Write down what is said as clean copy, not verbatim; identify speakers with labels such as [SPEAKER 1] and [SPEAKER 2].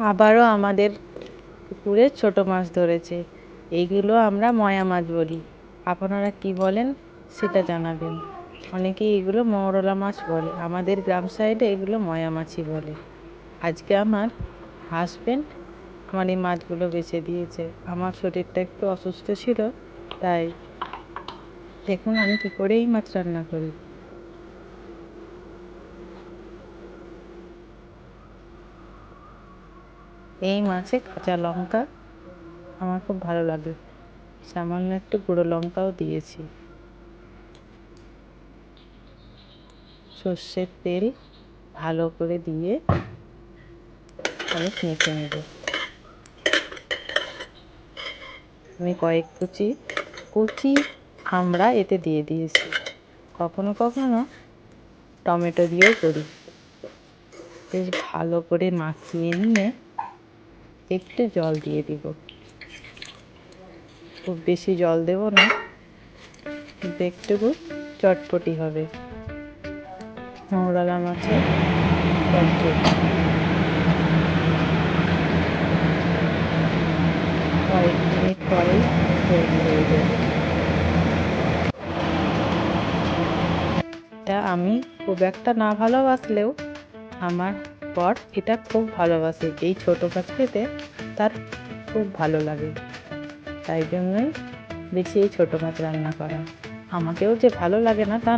[SPEAKER 1] আবারও আমাদের পুকুরে ছোট মাছ ধরেছে। এইগুলো আমরা ময়া মাছ বলি। আপনারা কি বলেন সেটা জানাবেন। অনেকেই এগুলো মৌরলা মাছ বলে, আমাদের গ্রাম সাইডে এগুলো ময়া মাছই বলে। আজকে আমার হাজবেন্ড আমার এই মাছগুলো বেছে দিয়েছে। আমার শরীরটা একটু অসুস্থ ছিল, তাই দেখুন আমি কী করে এই মাছ রান্না করি। এই মাছে কাঁচা লঙ্কা আমার খুব ভালো লাগে, সামান্য একটু গুঁড়ো লঙ্কাও দিয়েছি। সর্ষের তেল ভালো করে দিয়ে আমি মেখে নেব। আমি কয়েক কুচি আমরা এতে দিয়ে দিয়েছি। কখনো কখনো টমেটো দিয়েও করি। বেশ ভালো করে মাখিয়ে নিয়ে একটু জল দিয়ে দিব। খুব বেশি জল দেব না, একটু চটপটি হবে মৌরলা মাছের চটপটি। কয়েক মিনিট পরেই তৈরি হয়ে যাবে। এটা আমি খুব একটা না ভালোবাসলেও আমার বর এটা খুব ভালোবাসে। এই ছোটো মাছ খেতে তার খুব ভালো লাগে, তাই জন্যই বেশি এই ছোটো মাছ রান্না করা। আমাকেও যে ভালো লাগে না তা নয়।